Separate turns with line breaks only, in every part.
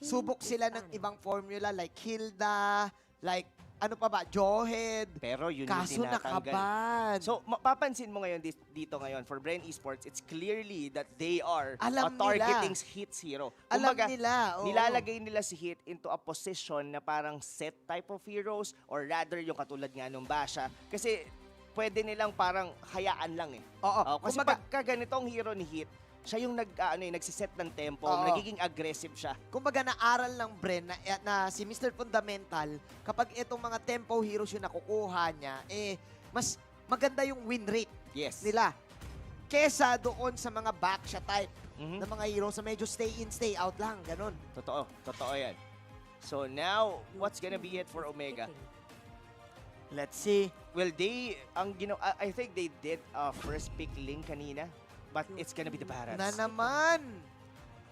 Subok sila ng ibang formula like Hilda, like ano pa ba, Johed.
Pero yun
Kaso
yung tinatanggal.
nakabad.
So, mapapansin mo ngayon dito ngayon, for Bren Esports, it's clearly that they are
Alam
targeting
nila.
Hits hero.
Alam
Kumbaga,
nila. Oo.
nilalagay nila si Hit into a position na parang set type of heroes or rather yung katulad nga nung Basha. Kasi pwede nilang parang hayaan lang eh.
Oo.
Kasi
Kumbaga,
pagka ganitong hero ni Hit, siya yung nagsiset ng tempo,
Oo.
nagiging aggressive siya.
kumbaga naaral ng Bren na si Mr. Fundamental, kapag itong mga tempo heroes yung nakukuha niya, mas maganda yung win rate
Yes.
nila. Kesa doon sa mga backshot type
Mhm.
na mga heroes na medyo stay in, stay out lang. Ganun.
Totoo yan. So now, what's gonna be it for Omega?
Let's see.
Well, I think they did first pick Ling kanina, but it's gonna be the Barats.
Na naman.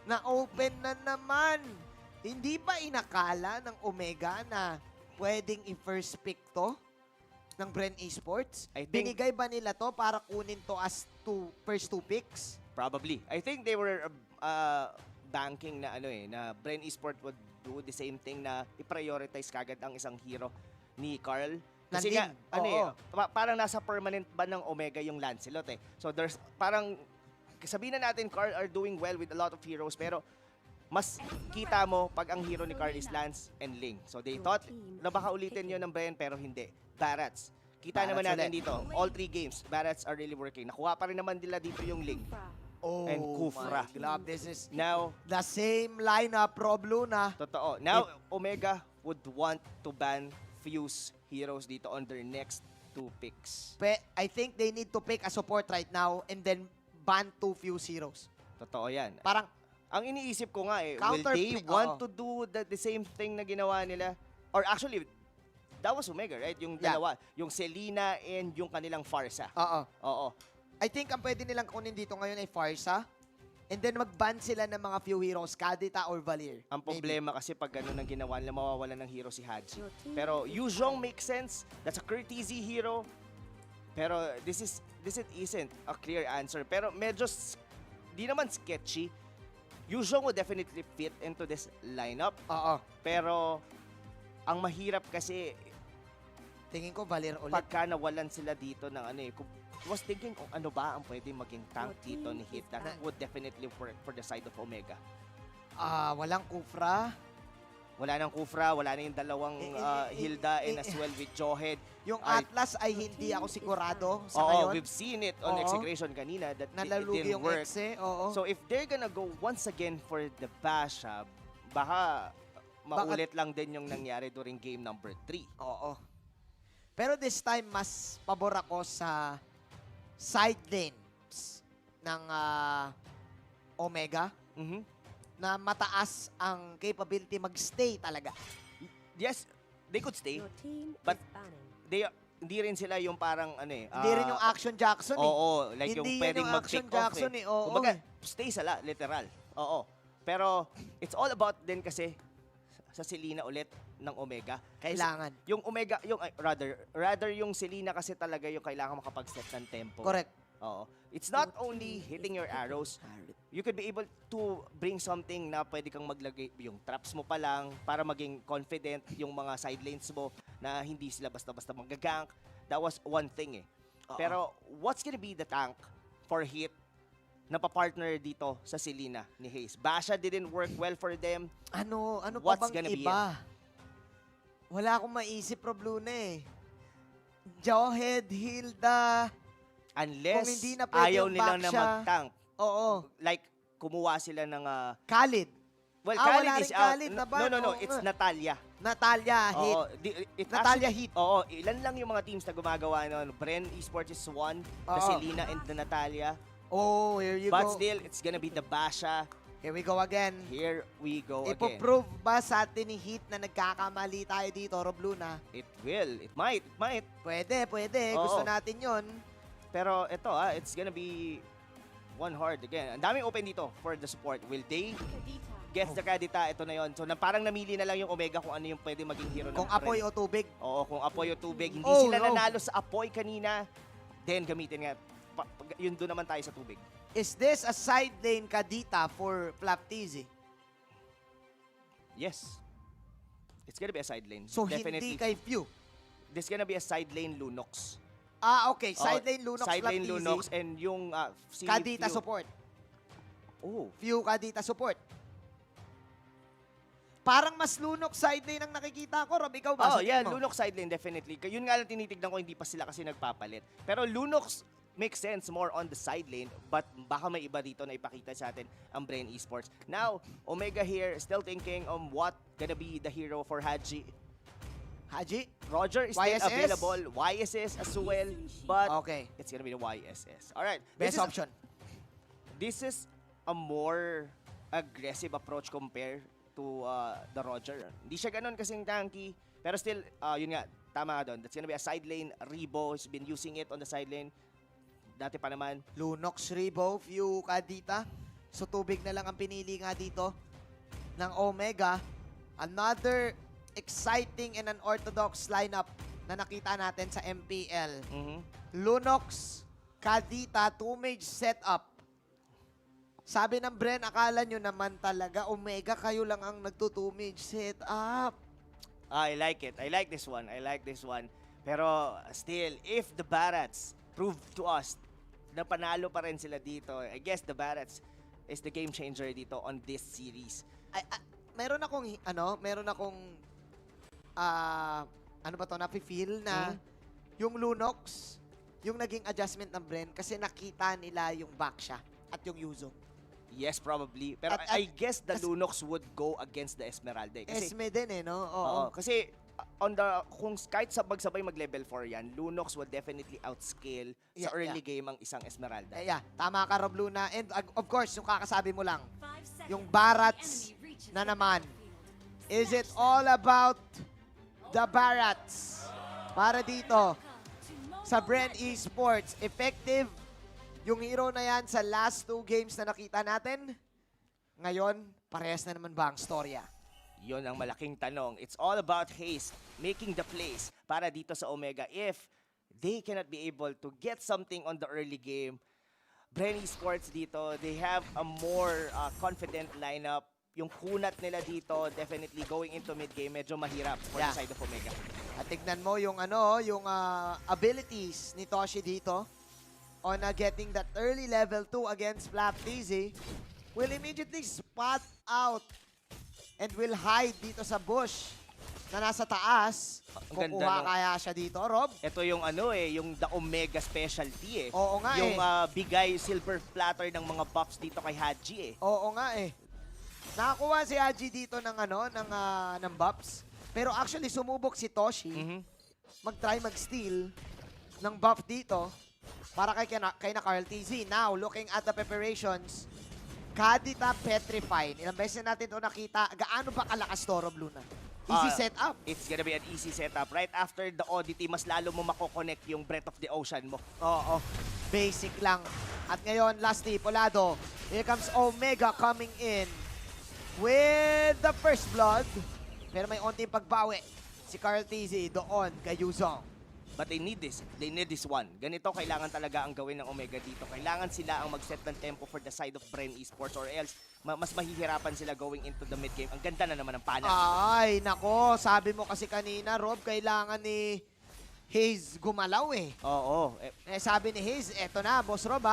Na-open na naman. Hindi ba inakala ng Omega na pwedeng i-first pick to ng Bren Esports?
I think-
Binigay ba nila to para kunin to as first two picks?
Probably. I think they were banking na na Bren Esports would do the same thing na i-prioritize kagad ang isang hero ni Carl. Kasi nga,
Nandin. Oo.
parang nasa permanent ban ng Omega yung Lancelot eh. So there's parang, sabihin na natin Carl are doing well with a lot of heroes, pero mas kita mo pag ang hero ni Carl is Lance and Ling. So they thought na baka ulitin yun ng Bren, pero hindi. Barats. Kita naman
Barats
natin
ulit.
dito, all 3 games, Barats are really working. Nakuha pa rin naman nila dito yung Ling.
Oh
And Kufra.
my God, this is
Now,
the same lineup, Rob Luna.
totoo. Now, Omega would want to ban Fuse heroes dito on their next 2 picks.
I think they need to pick a support right now and then ban 2 Fuse heroes.
Totoo yan.
Parang,
Ang iniisip ko nga will
Counter
they
pick,
want
oo.
to do the same thing na ginawa nila? Or actually, that was Omega, right? Yung
Yeah.
dalawa. Yung Selena and yung kanilang Farsa.
oo.
Oo.
I think ang pwede nilang kunin dito ngayon ay Farsa. And then mag-ban sila ng mga few heroes, Kadita or Valier.
Ang problema kasi pag ganun ang ginawa nila, mawawalan ng hero si Haji. Pero Yuzhong makes sense. That's a courtesy hero. Pero this isn't a clear answer. Pero medyo di naman sketchy. Yuzhong would definitely fit into this lineup.
Oo.
Pero ang mahirap kasi
Tingin ko Valier ulit.
pagka nawalan sila dito ng was thinking kung ano ba ang pwede maging tank dito ni Hit that would definitely work for the side of Omega.
Walang Kufra.
Wala nang Kufra, wala na yung dalawang Hilda and as well with Johed.
Yung
Ay,
Atlas ay hindi ako sigurado sa
Oo,
ngayon.
we've seen it on
Oo.
Execration kanina that it
Nalalugi
didn't
yung
work.
Exe. Oo.
So if they're gonna go once again for the Basha, baka maulit lang din yung nangyari during game number 3.
Oo. Pero this time, mas pabor ako sa side lanes ng Omega
Mhm.
na mataas ang capability mag-stay talaga.
Yes, they could stay. But hindi rin sila yung parang
Hindi rin yung Action Jackson eh.
Oo, like yung
Hindi yan
pwedeng
yung Action
mag-pick off
Jackson eh. Oo.
Kumbaga, stay sala, literal. Oo. Pero it's all about din kasi sa Selena ulit ng Omega.
Kailangan.
Yung Omega, rather yung Selena kasi talaga yung kailangan makapag-set ng tempo.
Correct.
Oo. It's not only hitting your arrows. You could be able to bring something na pwede kang maglagay yung traps mo pa lang para maging confident yung mga side lanes mo na hindi sila basta-basta magagank. That was one thing eh.
Oo.
Pero what's gonna be the tank for Hit na pa-partner dito sa Selena ni Hayes? Basha didn't work well for them.
Ano
What's
pa bang
gonna be
iba? Wala akong maisip, Rob Luna eh. Johed, Hilda.
Unless
Kung hindi na pwede
ayaw
yung
nilang na
back siya.
mag-tank.
Oo.
Like, kumuha sila ng...
Khalid.
well,
wala
Khalid is
rin
out.
Khalid na ban.
No.
Oo
It's
nga.
Natalia.
Natalia, hit.
Oo,
Natalia
actually,
hit.
Oo, ilan lang yung mga teams na gumagawa nun. Bren Esports is one, the
Oo.
Selena and the Natalia.
Oh, here you
But
go.
still, it's gonna be the Basha.
Here we go again.
Here we go again.
Ipo-prove ba sa atin ni Hit na nagkakamali tayo dito, Rob Luna?
It will. It might.
Pwede.
Oo.
Gusto natin yon.
Pero ito it's gonna be one hard again. Ang daming open dito for the support. Will they get the Kadita? Ito na yon. So parang namili na lang yung Omega kung ano yung pwede maging hero ng
Kung apoy
Bren.
o tubig.
Oo, kung apoy o tubig. Hindi
Oh,
sila
no.
nanalo sa apoy kanina. Then gamitin nga. Yun doon naman tayo sa tubig.
Is this a side lane Kadita for Flaptizi?
Yes. It's gonna be a side lane.
So,
Definitely.
hindi kay Few.
This gonna be a side lane Lunox.
Okay. Side lane Lunox,
Side lane
Flap
Lunox
Easy.
and yung si
Kadita
Few.
support.
Oh.
Few Kadita support. Parang mas Lunox side lane ang nakikita ko. Rob, ikaw ba?
Oh,
Sa
yeah,
tingin mo?
Lunox side lane definitely. Yun nga lang tinitignan ko, hindi pa sila kasi nagpapalit. Pero Lunox makes sense more on the side lane, but baka may iba dito na ipakita sa atin ang Bren Esports. Now, Omega here still thinking on what gonna be the hero for Haji.
Haji?
Roger is still
YSS?
available, YSS as well, but
Okay.
it's gonna be the YSS. Alright,
Best option.
This is a more aggressive approach compared to the Roger. Hindi siya ganun kasing tanky, pero still, yun nga, tama ka doon. That's gonna be a side lane. Rebo has been using it on the side lane. Dati pa naman.
Lunox, Rebo, Few Kadita. So, tubig na lang ang pinili nga dito ng Omega. Another exciting and unorthodox lineup na nakita natin sa MPL. Lunox, Kadita, two-mage setup. Sabi ng Bren, akala nyo naman talaga, Omega, kayo lang ang nagto-two-mage setup.
I like it. I like this one. I like this one. Pero still, if the Barats prove to us na panalo pa rin sila dito, I guess the Barats is the game changer dito on this series.
Meron akong nafe-feel na yung Lunox, yung naging adjustment ng Bren kasi nakita nila yung Baksha at yung Yuzo.
Yes, probably. Pero I guess the Lunox would go against the Esmeralda. Kasi,
Esme din no?
oo. Kasi kung kahit sabag-sabay mag-level 4 yan, Lunox would definitely outscale sa early game ang isang Esmeralda.
Yeah, tama ka, Rob Luna. And of course, yung kakasabi mo lang, yung Barats na naman. Is it all about the Barats? Para dito, sa Bren Esports, effective yung hero na yan sa last 2 games na nakita natin. Ngayon, parehas na naman ba ang storya?
Yon ang malaking tanong. It's all about haste, making the plays para dito sa Omega. If they cannot be able to get something on the early game, Bren Esports dito, they have a more confident lineup. Yung kunat nila dito, definitely going into mid-game, medyo mahirap for the side of Omega.
At tignan mo yung abilities ni Toshi dito on getting that early level 2 against Flap Easy. Will immediately spot out and will hide dito sa bush na nasa taas.
Ang
Kukuha
ganda, no?
kaya siya dito, Rob?
Ito yung yung the Omega specialty eh.
Oo nga
yung bigay silver platter ng mga buffs dito kay Haji eh.
Oo nga Nakakuha si Haji dito ng ng buffs. Pero actually sumubok si Toshi mag-try mag-steal ng buff dito para kay na Carl TZ. Now, looking at the preparations, Kadita Petrified. Ilang beses natin ito nakita. Gaano ba kalakas to, Rob Luna? Easy setup.
It's gonna be an easy setup. Right after the oddity, mas lalo mo mako-connect yung Breath of the Ocean mo.
Oo. Basic lang. At ngayon, lastly, Polado. Here comes Omega coming in with the first blood. Pero may onting pagbawi. Si Carl TZ doon kay Yuzong.
But they need this. They need this one. Ganito kailangan talaga ang gawin ng Omega dito. Kailangan sila ang mag-set ng tempo for the side of Bren Esports or else mas mahihirapan sila going into the mid game. Ang ganda na naman ng pana.
Ay, nako. Sabi mo kasi kanina, Rob, kailangan ni Hayes gumalaw
Oo.
Sabi ni Hayes, eto na, Boss Rob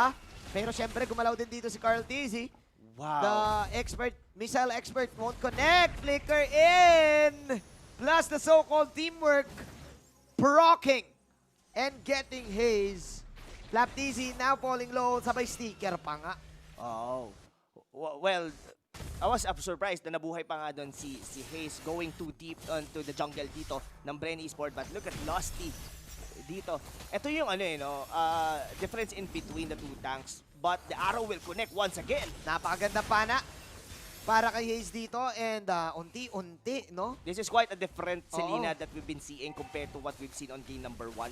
Pero syempre, gumalaw din dito si Carl TZ.
Wow.
The missile expert won't connect. Flicker in. Plus the so-called teamwork. Procking. And getting Hayes. Flap TZ now falling low. Sabay sticker pa nga.
Oh. Well, I was surprised na nabuhay pa nga doon si Hayes going too deep onto the jungle dito ng Bren Esports. But look at Losty dito. Ito yung difference in between the two tanks. But the arrow will connect once again.
Napakaganda pana para kay Hayes dito. And unti-unti, no?
This is quite a different Selena that we've been seeing compared to what we've seen on game number 1.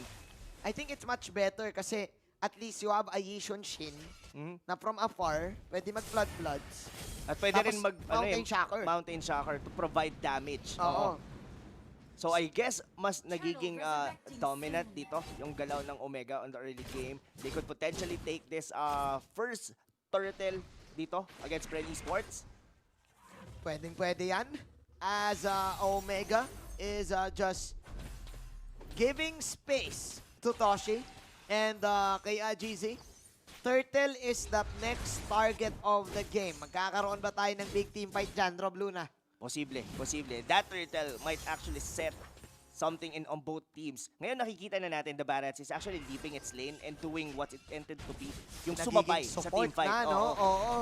I think it's much better kasi at least you have a Yishun Shin na from afar, pwede mag-flood-floods.
At pwede
Tapos
rin Mountain Shocker to provide damage.
Oo.
So I guess mas nagiging dominant dito yung galaw ng Omega on the early game. They could potentially take this first turtle dito against Bren Esports.
Pwedeng-pwede yan. as Omega is just giving space to Toshi and kay GZ. Turtle is the next target of the game. Magkakaroon ba tayo ng big team fight dyan, Rob Luna?
Posible. That turtle might actually set something in on both teams. Ngayon nakikita na natin the Barats is actually leaving its lane and doing what it intended to be. Yung sumabay sa team fight.
Na, no? Oo.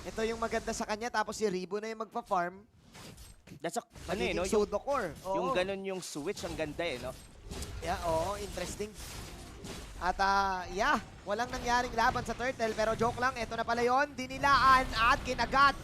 Ito yung maganda sa kanya, tapos si Ribo na yung magpa-farm.
That's a,
Magiging
no?
pseudo core.
Yung ganun yung switch, ang ganda no?
Yeah, oo, interesting. At yeah, walang nangyaring laban sa Turtle, pero joke lang, ito na pala yun, dinilaan at kinagat.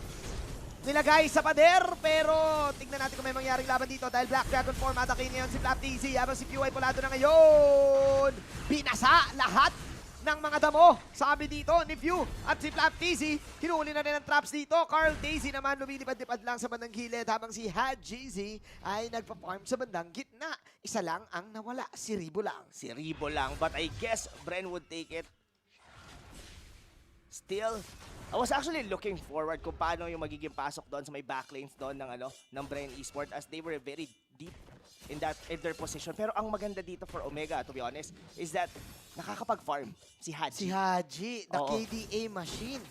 Nilagay sa pader, pero tignan natin kung may mangyaring laban dito dahil Black Dragon form, atakin ngayon si Mpl-Ph, habang si Q ay pulado na ngayon. Binasa lahat ng mga damo. Sabi dito ni Few at si Mpl-Ph, hinuli na rin ang traps dito. Carl Daisy naman lumilipad-lipad lang sa bandang gilid habang si GZ ay nagpa-farm sa bandang gitna. Isa lang ang nawala, si Ribo lang.
Si Ribo lang, but I guess Bren would take it. Still, I was actually looking forward kung paano yung magiging pasok doon sa may backlanes doon ng Bren Esports as they were very deep in their position. Pero ang maganda dito for Omega, to be honest, is that nakakapag-farm si Haji.
Si Haji, the
Oo.
KDA machine,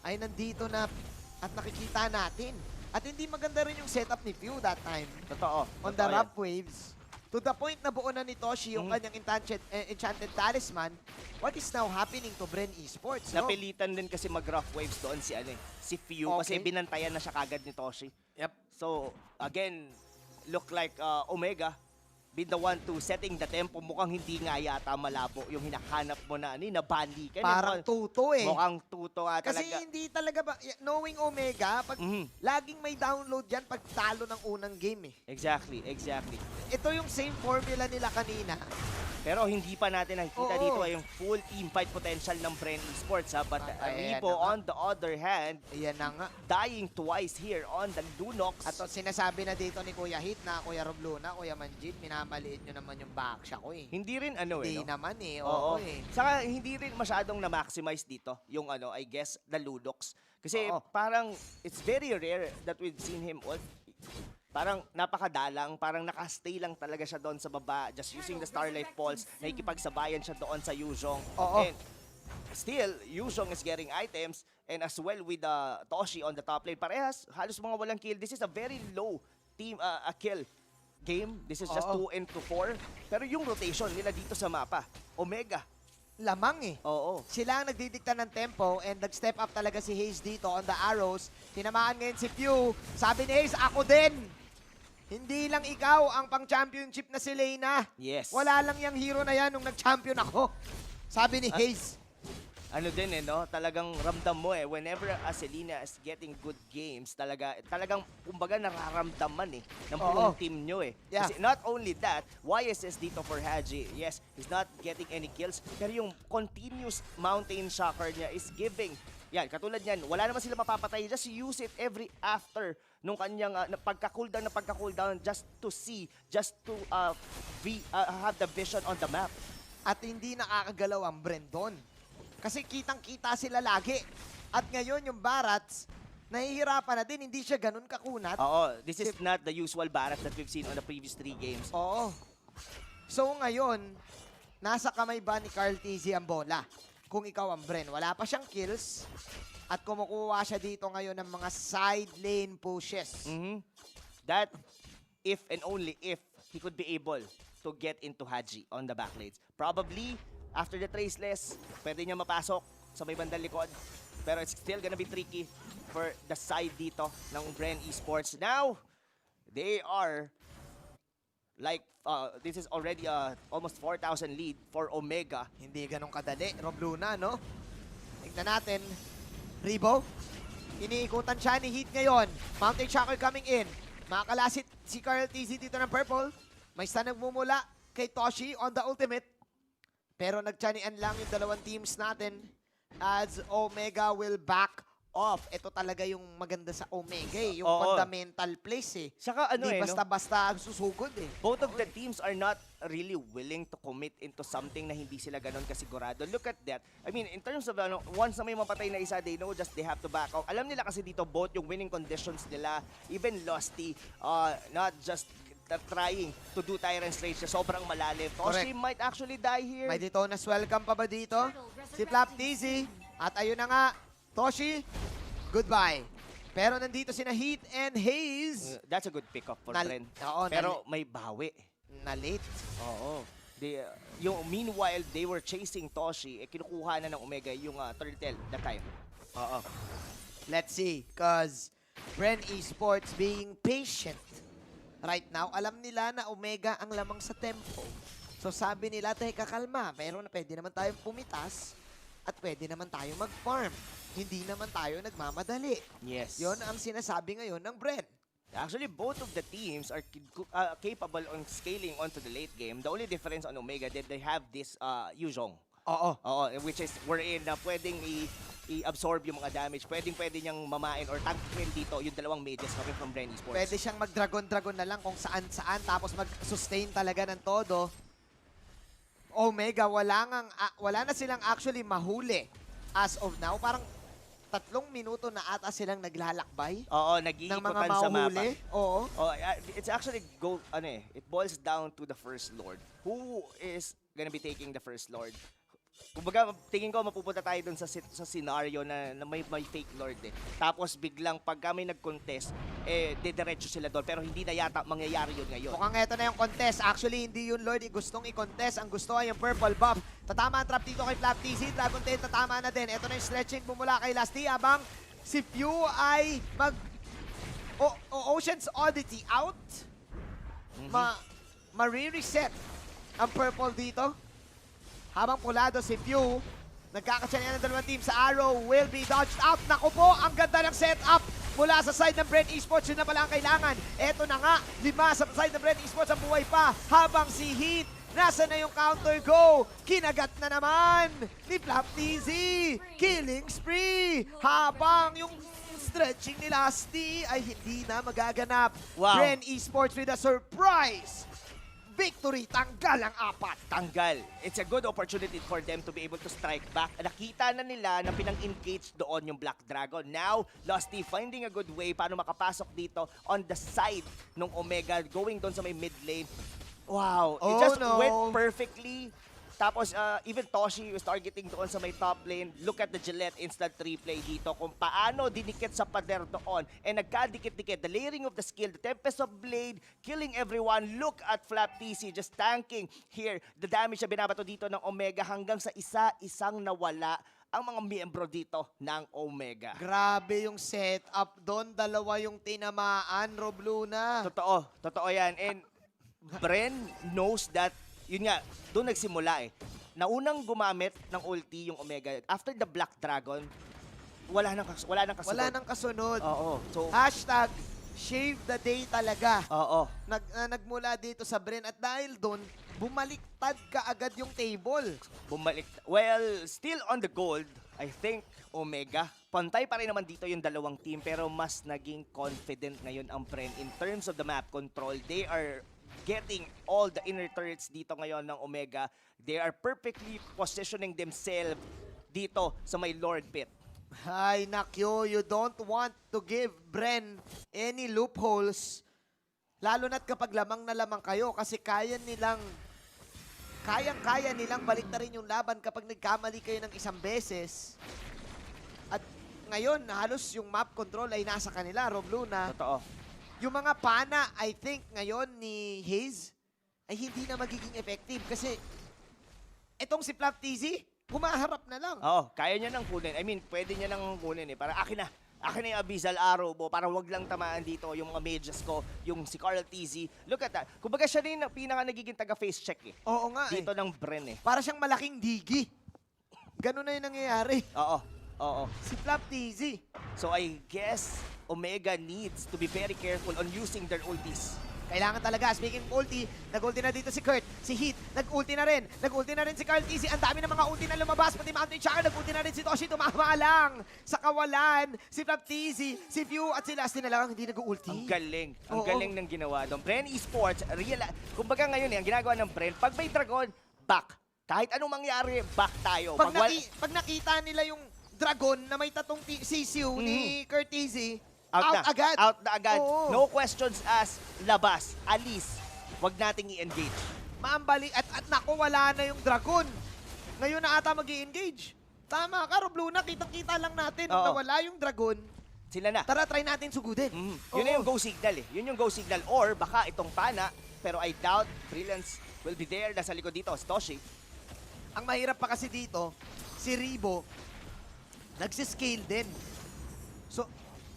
ay nandito na at nakikita natin. At hindi maganda rin yung setup ni Few that time.
Totoo.
On the rough waves. To the point na buo na ni Toshi yung kanyang enchanted talisman. What is now happening to Bren Esports? No?
Napilitan din kasi mag-rough waves doon si Few kasi
Okay.
binantayan na siya kagad ni Toshi.
Yep.
So, again, look like Omega be the one to setting the tempo. Mukhang hindi nga yata malabo yung hinahanap mo na bandi ka.
Parang tuto eh.
Mukhang tuto nga
Kasi
talaga.
hindi talaga ba, knowing Omega, pag laging may download yan pag talo ng unang game eh.
Exactly.
Ito yung same formula nila kanina.
Pero hindi pa natin nakikita
Oo.
dito ay yung full team fight potential ng Bren Esports But
Ayan
Ribo,
na nga.
on the other hand,
Ayan na nga.
dying twice here on the Lunox.
At sinasabi na dito ni Kuya Hit na Kuya Rob Luna, Kuya Manjit, minamaliit nyo naman yung backshock ko eh.
Hindi rin
Hindi
no?
naman eh.
Oo.
Oo eh.
Saka hindi rin masyadong na-maximize dito yung I guess, the Ludox. Kasi
Oo.
parang it's very rare that we've seen him ult. Parang napakadalang, parang nakastay lang talaga siya doon sa baba, just using the Starlight Pulse, nakikipagsabayan siya doon sa Yuzhong.
Oo.
And still, Yuzhong is getting items, and as well with Toshi on the top lane. Parehas, halos mga walang kill. This is a very low team kill game. This is just
Oo.
2 and 4. Pero yung rotation nila dito sa mapa, Omega.
Lamang eh.
Oo.
Sila ang nagdidikta ng tempo and nag-step up talaga si Hayes dito on the arrows. Tinamaan ngayon si Pew. Sabi ni Hayes, ako din. Hindi lang ikaw ang pang-championship na si Leyna.
Yes.
Wala lang yung hero na yan nung nag-champion ako. Sabi ni Hayes.
Ano din no? Talagang ramdam mo whenever Selena is getting good games, talagang kumbaga nararamdaman ng buong
Oo.
team nyo
Yeah.
Kasi not only that, YSS dito for Haji, yes, he's not getting any kills, pero yung continuous mountain shocker niya is giving. Yan, katulad niyan, wala naman sila mapapatay, just use it every after nung kanyang pagka-cooldown just to see, just to have the vision on the map.
At hindi nakakagalaw ang Brendon. Kasi kitang-kita sila lagi. At ngayon yung Barats, nahihirapan na din, hindi siya ganun kakunat.
Oo, this is not the usual Barat that we've seen on the previous 3 games.
Oo. So ngayon, nasa kamay ba ni Carl Tizzy ang bola? Kung ikaw ang Bren, wala pa siyang kills. At kumukuha siya dito ngayon ng mga side lane pushes.
That, if and only if, he could be able to get into Haji on the backlanes. Probably, after the traceless, pwede niya mapasok sa may bandang likod. Pero it's still gonna be tricky for the side dito ng Bren Esports. Now, they are like, this is already almost 4,000 lead for Omega.
Hindi ganun kadali, Rob Luna, no? Tignan natin. Ribo, iniikutan siya ni Heat ngayon. Mountain Shocker coming in. Makakalasit si Carl TZ dito ng purple. May stun nagmumula kay Toshi on the ultimate. Pero nagtsanian lang yung dalawang teams natin as Omega will back off. Ito talaga yung maganda sa Omega yung
Oo.
fundamental place
Saka
Di basta-basta ang susugod
both of the teams are not really willing to commit into something na hindi sila ganon kasigurado. Look at that. I mean, in terms of once na may mapatay na isa, they know just they have to back out. Alam nila kasi dito both yung winning conditions nila, even Losty, not just trying to do Tyrant Rage na sobrang malalim. Toshi might actually die here.
May Detonas welcome pa ba dito? Si Flapteasy. At ayun na nga, Toshi, goodbye. Pero nandito sina Heat and Haze.
That's a good pick-up for Bren.
Oo,
pero may bawi.
Na late.
Oo. Meanwhile, they were chasing Toshi. Kinukuha na ng Omega yung turtle that time. Oo.
Let's see. Because Bren Esports being patient right now, alam nila na Omega ang lamang sa tempo. So sabi nila, teka kalma, pero pwede naman tayong pumitas at pwede naman tayong mag-farm. Hindi naman tayo nagmamadali.
Yes.
Yon ang sinasabi ngayon ng Bren.
Actually, both of the teams are capable on scaling onto the late game. The only difference on Omega that they have this Yuzhong.
Oo.
Oo, which is wherein na pwedeng i-absorb yung mga damage. Pwede niyang mamain or tankin dito yung dalawang mages coming from Bren Esports.
Pwede siyang mag-dragon-dragon na lang kung saan-saan tapos mag-sustain talaga ng todo. Omega, wala na silang actually mahuli as of now. Parang 3 minuto na ata silang naglalakbay.
Oo,
ng mga
nag-iikutan sa mapa.
mahuli. Oo.
Oh, it's actually it boils down to the First Lord. Who is gonna be taking the First Lord? Kumbaga, tingin ko mapupunta tayo dun sa scenario na may fake Lord eh. Tapos biglang pagka may nag-contest, didiretso sila doon. Pero hindi na yata mangyayari yun ngayon.
Mukhang eto na yung contest. Actually, hindi yun Lord gustong i-contest. Ang gusto ay yung purple buff. Tatama ang trap dito kay Flapteasy. Dragon Tail tatama na din. Eto na yung stretching bumula kay Lasty. Abang si Pew ay Ocean's Oddity out. Ma-re-reset ang purple dito. Habang pulado si Pew, nagkakasya ng dalawang team sa Arrow will be dodged out. Naku po, ang ganda ng setup mula sa side ng Bren Esports. Yun na pala ang kailangan. Eto na nga, 5 sa side ng Bren Esports ang buhay pa. Habang si Heat, nasa na yung counter go. Kinagat na naman ni Flapteasy. Killing spree. Habang yung stretching ni Lasty ay hindi na magaganap.
Wow.
Bren Esports with a surprise victory, tanggal ang 4.
Tanggal. It's a good opportunity for them to be able to strike back. Nakita na nila na pinang-engage doon yung Black Dragon. Now, Losty finding a good way paano makapasok dito on the side ng Omega, going doon sa may mid lane. Wow, it just went perfectly. Tapos, even Toshi was targeting doon sa may top lane. Look at the Gillette instant replay dito kung paano dinikit sa pader doon. And nagkadikit-dikit. The layering of the skill, the Tempest of Blade, killing everyone. Look at Flapteasy just tanking here. The damage na binabato dito ng Omega hanggang sa isa-isang nawala ang mga miyembro dito ng Omega.
Grabe yung setup doon. 2 yung tinamaan, Rob Luna.
Totoo yan. And Bren knows that yun nga, doon nagsimula eh. Naunang gumamit ng ulti yung Omega. After the Black Dragon, wala nang kasunod.
Wala nang kasunod.
Oo. So,
Hashtag, shave the day talaga.
oo.
Nagmula dito sa Bren at dahil doon, bumaliktad ka agad yung table.
Bumalik. Well, still on the gold, I think Omega. Pantay pa rin naman dito yung dalawang team pero mas naging confident ngayon ang Bren in terms of the map control. They are getting all the inner turrets dito ngayon ng Omega. They are perfectly positioning themselves dito sa may Lord Pit.
Ay, nakyo, you don't want to give Bren any loopholes. Lalo na't kapag lamang na lamang kayo kasi kayang-kaya nilang balik na rin yung laban kapag nagkamali kayo ng isang beses. At ngayon, halos yung map control ay nasa kanila, Rob Luna.
Totoo.
Yung mga pana, I think, ngayon ni Haze, ay hindi na magiging effective kasi etong si Flapteasy, humaharap na lang.
Oo, kaya niya nang kunin. I mean, pwede niya nang kunin eh. Para akin na yung Abyssal Arrow mo para wag lang tamaan dito yung mga mages ko, yung si Carl TZ. Look at that. Kumbaga siya rin ang pinaka nagiging taga-face check eh.
Oo nga
Dito ng Bren eh.
Para siyang malaking digi. Ganun na yung nangyayari.
Oo.
Si Flapteasy.
So I guess Omega needs to be very careful on using their ultis.
Kailangan talaga. Speaking of ulti, nag-ulti na dito si Kurt. Si Heat, nag-ulti na rin. Nag-ulti na rin si Carl TZ. Ang dami ng mga ulti na lumabas. Pati Mountain Chakra, nag-ulti na rin si Toshi. Tumama lang sa kawalan. Si Flap TZ, si Few, at si Lasty na lang hindi nag-ulti.
Ang galing. Ang
Oo.
galing ng ginawa doon. Bren Esports, kumbaga ngayon ang ginagawa ng Bren, pag may dragon, back. Kahit anong mangyari, back tayo.
Pag nakita nila yung dragon na may tatong sisiw ni Kurt TZ, out agad.
Out na agad.
Oo.
No questions asked. Labas. Alis. Huwag nating i-engage.
Maambali at naku, wala na yung dragon. Ngayon na ata mag-i-engage. Tama ka, Robluna. Kitang-kita lang natin
Oo.
na wala yung dragon.
Sila na.
Tara, try natin sugudin.
Yun na yung go signal eh. Yun yung go signal. Or baka itong pana, pero I doubt Brilliance will be there. Nasa likod dito, si Toshi.
Ang mahirap pa kasi dito, si Ribo, nagsiscale din. So,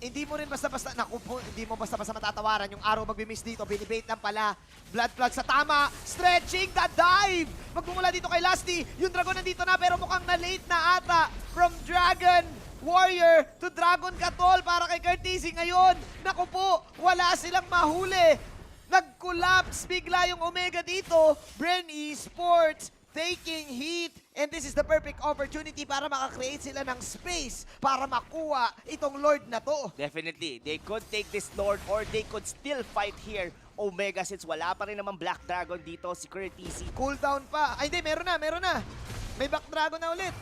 hindi mo rin basta-basta, naku po, hindi mo basta-basta matatawaran yung araw magbi-miss dito. Binibait lang pala. Blood plug sa tama. Stretching the dive. Magmumula dito kay Lasty. Yung dragon nandito na pero mukhang na-late na ata. From Dragon Warrior to Dragon Katol para kay Curtisi ngayon. Naku po, wala silang mahuli. Nag-collapse bigla yung Omega dito. Bren Esports taking heat. And this is the perfect opportunity para makakreate sila ng space para makuha itong Lord na to.
Definitely. They could take this Lord or they could still fight here. Omega since wala pa rin naman Black Dragon dito si Curtisi.
Cooldown pa. Ay, hindi. Meron na. May back dragon na ulit.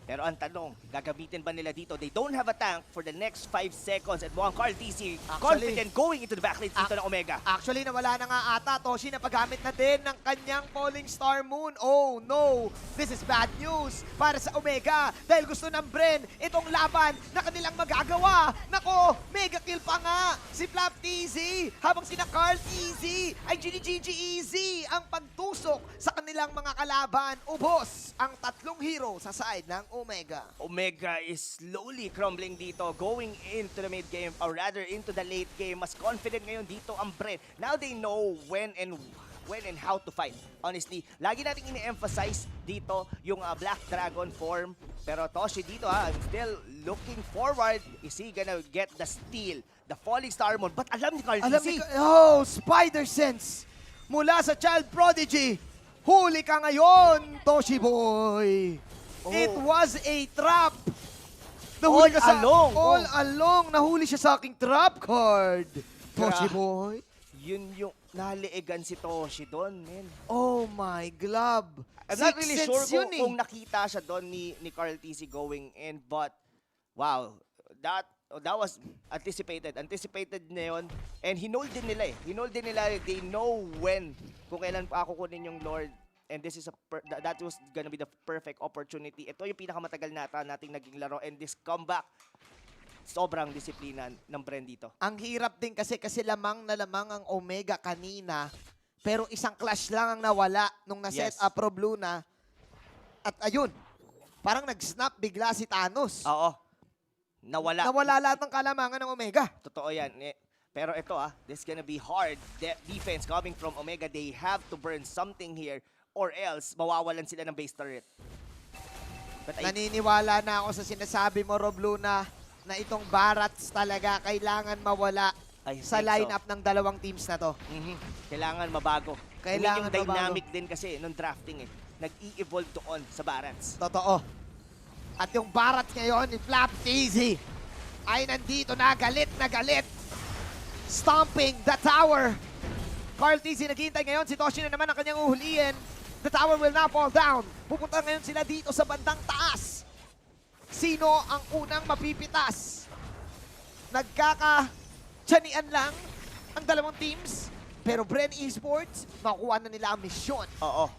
Pero ang tanong, gagamitin ba nila dito? They don't have a tank for the next 5 seconds at mukhang Carl TC confident going into the backlane dito ng Omega.
Actually, nawala na nga ata. Toshi na paggamit na din ng kanyang Falling Star Moon. Oh no! This is bad news para sa Omega dahil gusto ng Bren itong laban na kanilang magagawa. Nako, mega kill pa nga si Flap TZ habang sina Carl TZ ay GG easy ang pagtusok sa kanilang mga kalaban. Ubos ang tatlong hero sa side ng Omega.
Omega is slowly crumbling dito, going into the mid game or rather into the late game. Mas confident ngayon dito ang Bren. Now they know when and how to fight. Honestly, lagi nating ini-emphasize dito yung Black Dragon form. Pero Toshi dito I'm still looking forward. Is he gonna get the steal? The Falling Star Moon. But alam ni Carl TC.
Spider Sense mula sa Child Prodigy. Huli ka ngayon, Toshi Boy. It was a trap. Nahuli ka sa all along. Nahuli siya sa aking trap card. Toshi Boy.
Yun yung naliigan si Toshi doon, man.
Oh my glove.
I'm not really sure kung nakita siya doon ni Carl TC going in, but wow, that was anticipated. Anticipated na yun. And hinold din nila eh. Hinold din nila. They know when, kung kailan pa kukunin yung Lord. And this is that was gonna be the perfect opportunity. Ito yung pinakamatagal nating naging laro. And this comeback, sobrang disiplina ng Bren dito.
Ang hirap din kasi lamang na lamang ang Omega kanina. Pero isang clash lang ang nawala nung na-set up Robluna. At ayun, parang nag-snap bigla si Thanos.
Oo. Nawala.
Nawala lahat ng kalamangan ng Omega.
Totoo yan. Pero ito this gonna be hard. Defense coming from Omega. They have to burn something here or else mawawalan sila ng base turret.
Naniniwala na ako sa sinasabi mo, Robluna, na itong Barats talaga kailangan mawala sa lineup ng dalawang teams na to.
Kailangan mabago.
Kailangan
yung dynamic din kasi nung drafting nag-i-evolve doon sa Barats.
Totoo. At yung Barats ngayon ni Flap TZ ay nandito na galit. Stomping the tower. Carl TZ naghihintay ngayon. Si Toshi na naman ang kanyang uhulihin. The tower will now fall down. Pupunta ngayon sila dito sa bandang taas. Sino ang unang mapipitas? Nagkaka-tiyanian lang ang dalawang teams. Pero Bren Esports, makuha na nila ang misyon.
Oo.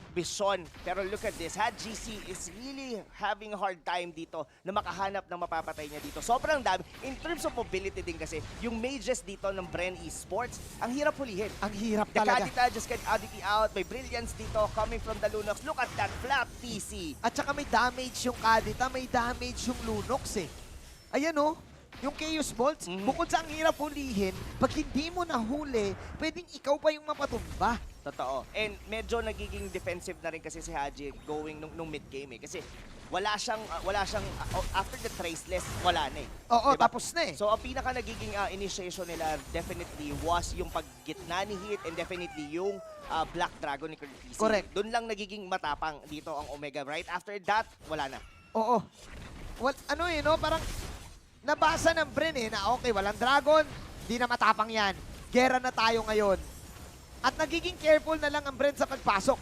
Bison. Pero look at this. GC is really having a hard time dito na makahanap ng mapapatay niya dito. Sobrang dami. In terms of mobility din kasi, yung mages dito ng Bren Esports, ang hirap hulihin.
Ang hirap
The
talaga.
Kadita just get oddity out. May brilliance dito coming from the Lunox. Look at that Flap TC.
At saka may damage yung Kadita, may damage yung Lunox eh. Ayan oh. Yung Chaos Bolts, bukod sa ang hirap hulihin, pag hindi mo nahuli, pwedeng ikaw pa yung mapatumba.
Totoo. And medyo nagiging defensive na rin kasi si Haji going nung mid-game eh. Kasi after the traceless, wala na eh.
Oo,
Diba?
tapos na eh.
So, ang pinaka nagiging initiation nila definitely was yung paggitna ni Hit and definitely yung Black Dragon ni Curtis.
Correct.
Doon lang nagiging matapang dito ang Omega. Right after that, wala na.
Oo. Ano eh, no? Parang nabasa ng Bren eh, na okay, walang dragon, di na matapang yan. Gera na tayo ngayon. At nagiging careful na lang ang Bren sa pagpasok.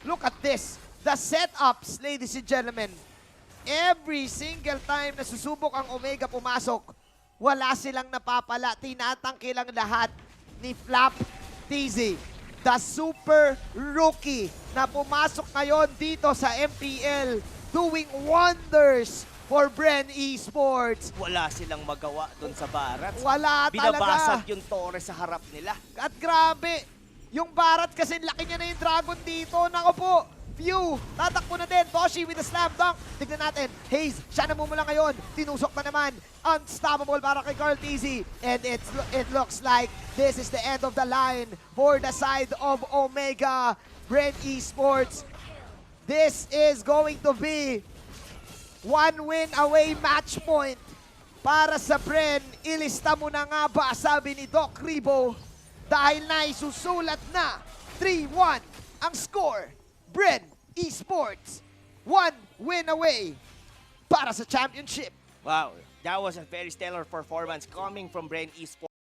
Look at this. The setups, ladies and gentlemen. Every single time na susubok ang Omega pumasok, wala silang napapala. Tinatangki lang lahat ni Flap TZ. The super rookie na pumasok ngayon dito sa MPL, doing wonders for Bren Esports.
Wala silang magawa doon sa Barat.
Wala
Binabasag
talaga.
yung Torres sa harap nila.
At grabe, yung Barat kasi laki niya na yung Dragon dito. Nako po, View, tatakbo na din. Toshi with a slam dunk. Tignan natin, Hayes, siya namumula ngayon. Tinusok na naman. Unstoppable para kay Carl TZ. And it looks like this is the end of the line for the side of Omega. Bren Esports. This is going to be one win away match point para sa Bren. Ilista mo na nga ba, sabi ni Doc Ribo, dahil naisusulat na 3-1 ang score. Bren Esports, one win away para sa championship.
Wow, that was a very stellar performance coming from Bren Esports.